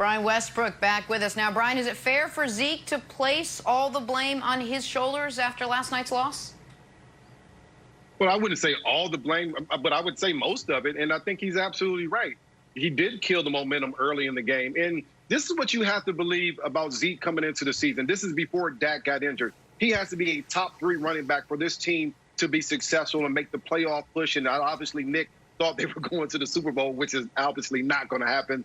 Brian Westbrook back with us. Now, Brian, is it fair for Zeke to place all the blame on his shoulders after last night's loss? Well, I wouldn't say all the blame, but I would say most of it, and I think he's absolutely right. He did kill the momentum early in the game, and this is what you have to believe about Zeke coming into the season. This is before Dak got injured. He has to be a top 3 running back for this team to be successful and make the playoff push, and obviously Nick thought they were going to the Super Bowl, which is obviously not going to happen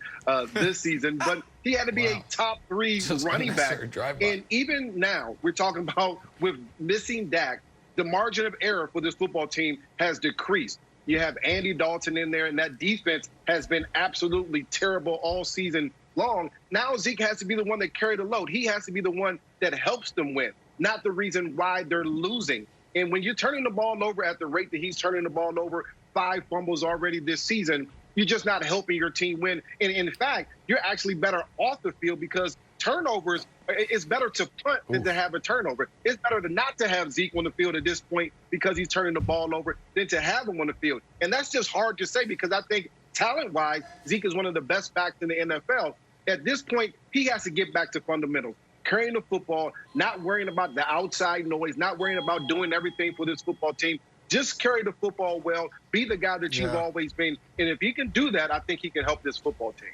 this season. But he had to be a top 3 running back. And even now, we're talking about with missing Dak, the margin of error for this football team has decreased. You have Andy Dalton in there, and that defense has been absolutely terrible all season long. Now Zeke has to be the one that carried the load. He has to be the one that helps them win, not the reason why they're losing. And when you're turning the ball over at the rate that he's turning the ball over, 5 fumbles already this season, you're just not helping your team win. And in fact, you're actually better off the field because turnovers, it's better to punt than to have a turnover. It's better to not to have Zeke on the field at this point because he's turning the ball over than to have him on the field. And that's just hard to say because I think talent-wise, Zeke is one of the best backs in the NFL. At this point, he has to get back to fundamentals. Carrying the football, not worrying about the outside noise, not worrying about doing everything for this football team. Just carry the football well, be the guy that you've always been. And if he can do that, I think he can help this football team.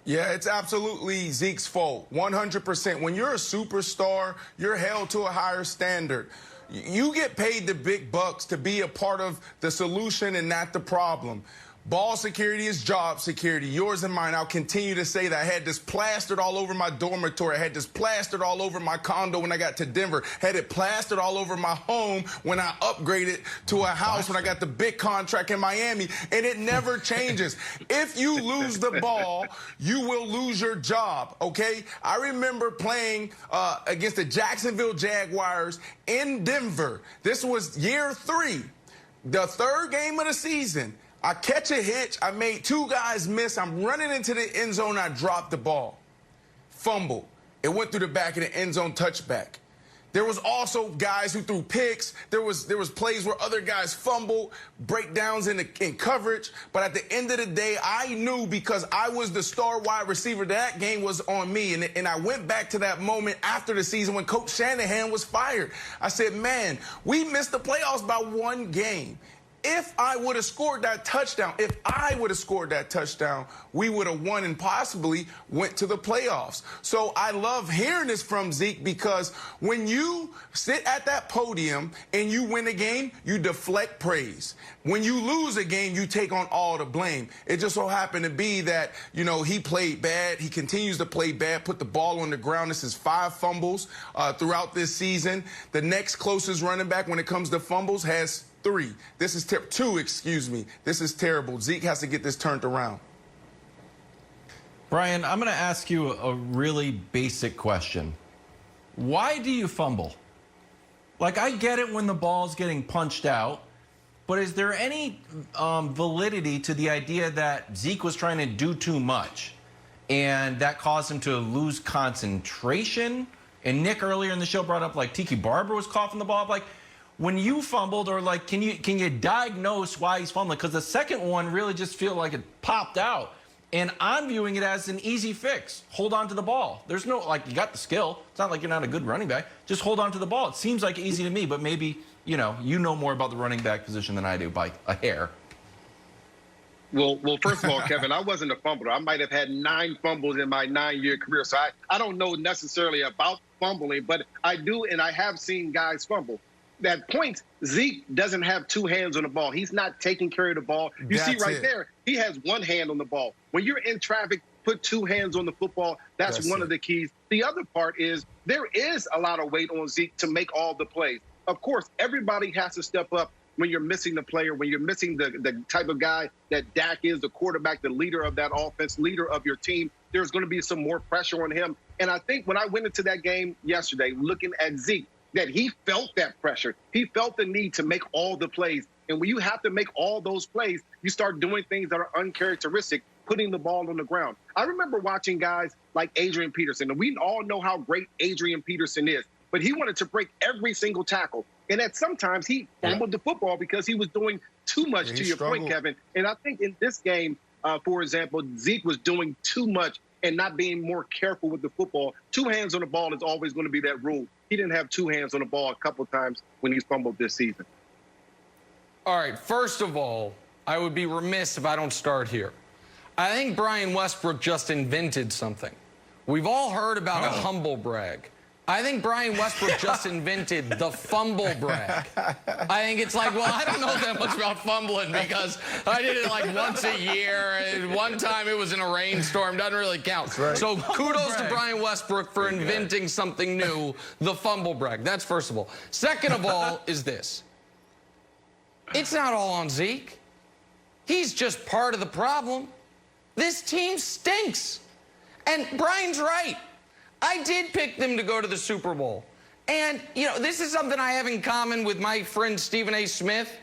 Yeah, it's absolutely Zeke's fault, 100%. When you're a superstar, you're held to a higher standard. You get paid the big bucks to be a part of the solution and not the problem. Ball security is job security, yours and mine. I'll continue to say that. I had this plastered all over my dormitory. I had this plastered all over my condo when I got to Denver. Had it plastered all over my home when I upgraded to a house when I got the big contract in Miami. And it never changes. If you lose the ball, you will lose your job, okay? I remember playing against the Jacksonville Jaguars in Denver. This was year 3, the 3rd game of the season. I catch a hitch. I made 2 guys miss. I'm running into the end zone. I dropped the ball. Fumble. It went through the back of the end zone, touchback. There was also guys who threw picks. There was plays where other guys fumbled, breakdowns in coverage. But at the end of the day, I knew because I was the star wide receiver, that game was on me. And I went back to that moment after the season when Coach Shanahan was fired. I said, man, we missed the playoffs by 1 game. If I would have scored that touchdown, we would have won and possibly went to the playoffs. So I love hearing this from Zeke because when you sit at that podium and you win a game, you deflect praise. When you lose a game, you take on all the blame. It just so happened to be that, you know, he played bad. He continues to play bad, put the ball on the ground. This is 5 fumbles throughout this season. The next closest running back when it comes to fumbles has 3. This is 2, excuse me. This is terrible. Zeke has to get this turned around. Brian, I'm going to ask you a really basic question. Why do you fumble? Like, I get it when the ball's getting punched out, but is there any validity to the idea that Zeke was trying to do too much and that caused him to lose concentration? And Nick earlier in the show brought up, like, Tiki Barber was coughing the ball up. Like, when you fumbled, or like, can you diagnose why he's fumbling? Because the second one really just feel like it popped out. And I'm viewing it as an easy fix. Hold on to the ball. There's no, like, you got the skill. It's not like you're not a good running back. Just hold on to the ball. It seems like easy to me, but maybe, you know more about the running back position than I do by a hair. Well, first of all, Kevin, I wasn't a fumbler. I might have had 9 fumbles in my 9-year career. So I don't know necessarily about fumbling, but I do, and I have seen guys fumble. At points, Zeke doesn't have 2 hands on the ball. He's not taking care of the ball. You see right there, he has 1 hand on the ball. When you're in traffic, put 2 hands on the football. That's one of the keys. The other part is there is a lot of weight on Zeke to make all the plays. Of course, everybody has to step up when you're missing the player, when you're missing the type of guy that Dak is, the quarterback, the leader of that offense, leader of your team. There's going to be some more pressure on him. And I think when I went into that game yesterday, looking at Zeke, that he felt that pressure. He felt the need to make all the plays. And when you have to make all those plays, you start doing things that are uncharacteristic, putting the ball on the ground. I remember watching guys like Adrian Peterson, and we all know how great Adrian Peterson is, but he wanted to break every single tackle. And at sometimes he fumbled the football because he was doing too much, to your point, Kevin. And I think in this game, for example, Zeke was doing too much and not being more careful with the football. 2 hands on the ball is always going to be that rule. He didn't have 2 hands on the ball a couple times when he's fumbled this season. All right, first of all, I would be remiss if I don't start here. I think Brian Westbrook just invented something. We've all heard about a humble brag. I think Brian Westbrook just invented the fumble brag. I think it's like, well, I don't know that much about fumbling because I did it like once a year. And one time it was in a rainstorm. Doesn't really count. Right. So kudos to Brian Westbrook for inventing something new, the fumble brag. That's first of all. Second of all is this. It's not all on Zeke. He's just part of the problem. This team stinks. And Brian's right. I did pick them to go to the Super Bowl. And, you know, this is something I have in common with my friend Stephen A. Smith.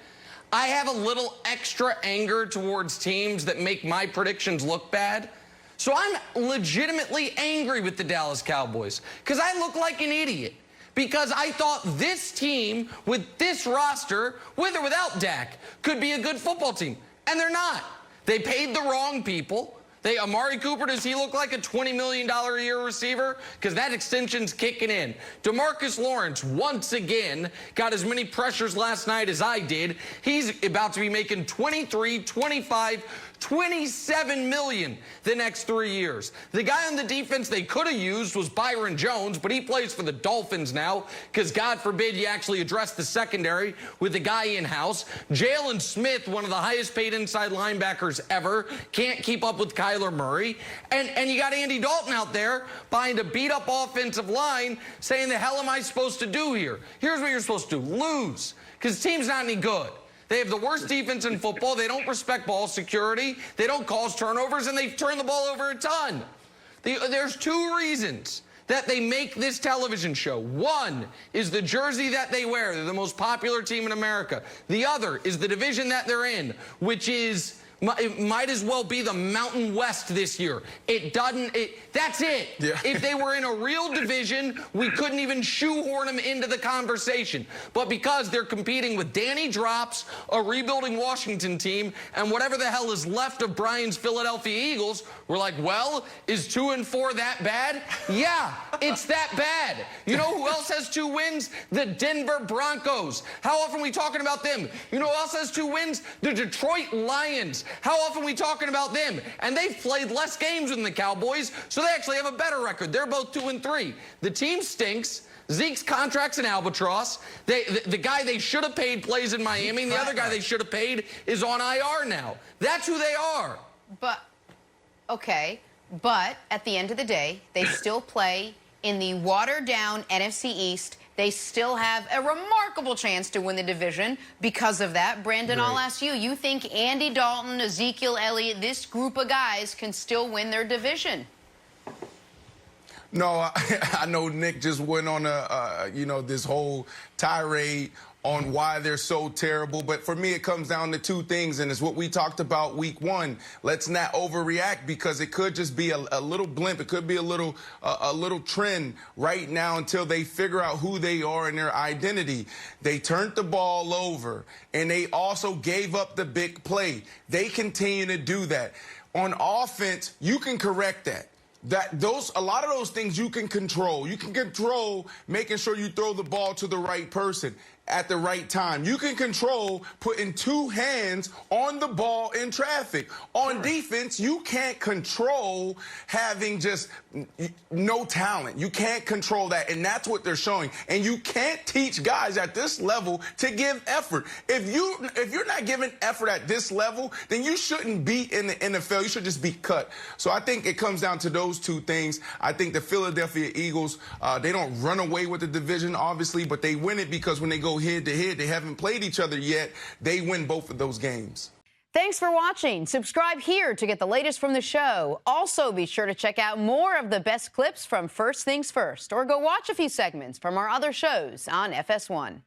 I have a little extra anger towards teams that make my predictions look bad. So I'm legitimately angry with the Dallas Cowboys because I look like an idiot. Because I thought this team with this roster, with or without Dak, could be a good football team. And they're not. They paid the wrong people. Amari Cooper, does he look like a $20 million a year receiver? Because that extension's kicking in. DeMarcus Lawrence, once again, got as many pressures last night as I did. He's about to be making 23, 25, 27 million the next 3 years. The guy on the defense they could have used was Byron Jones, but he plays for the Dolphins now because God forbid you actually address the secondary with the guy in-house. Jalen Smith, one of the highest paid inside linebackers ever, can't keep up with Kyler Murray. And you got Andy Dalton out there behind a beat-up offensive line saying, the hell am I supposed to do here? Here's what you're supposed to do. Lose, because the team's not any good. They have the worst defense in football. They don't respect ball security. They don't cause turnovers, and they turn the ball over a ton. There's 2 reasons that they make this television show. One is the jersey that they wear. They're the most popular team in America. The other is the division that they're in, which is, it might as well be the Mountain West this year. That's it. Yeah. If they were in a real division, we couldn't even shoehorn them into the conversation. But because they're competing with Danny Drops, a rebuilding Washington team, and whatever the hell is left of Brian's Philadelphia Eagles, we're like, well, is 2-4 that bad? Yeah, it's that bad. You know who else has 2 wins? The Denver Broncos. How often are we talking about them? You know who else has 2 wins? The Detroit Lions. How often are we talking about them? And they've played less games than the Cowboys, so they actually have a better record. They're both 2-3. The team stinks. Zeke's contract's an albatross. The guy they should have paid plays in Miami, and the other guy they should have paid is on IR now. That's who they are. But, okay, but at the end of the day, they still play in the watered-down NFC East. They still have a remarkable chance to win the division because of that. Brandon, I'll ask you. You think Andy Dalton, Ezekiel Elliott, this group of guys can still win their division? No, I know Nick just went on this whole tirade on why they're so terrible. But for me, it comes down to 2 things, and it's what we talked about week 1. Let's not overreact because it could just be a little blimp. It could be a little trend right now until they figure out who they are and their identity. They turned the ball over, and they also gave up the big play. They continue to do that. On offense, you can correct that. A lot of those things you can control. You can control making sure you throw the ball to the right person at the right time. You can control putting 2 hands on the ball in traffic. On defense, you can't control having just no talent. You can't control that, and that's what they're showing. And you can't teach guys at this level to give effort. If you're not giving effort at this level, then you shouldn't be in the NFL. You should just be cut. So I think it comes down to those 2 things. I think the Philadelphia Eagles, they don't run away with the division, obviously, but they win it because when they go head-to-head, they haven't played each other yet. They win both of those games. Thanks for watching. Subscribe here to get the latest from the show. Also, be sure to check out more of the best clips from First Things First, or go watch a few segments from our other shows on FS1.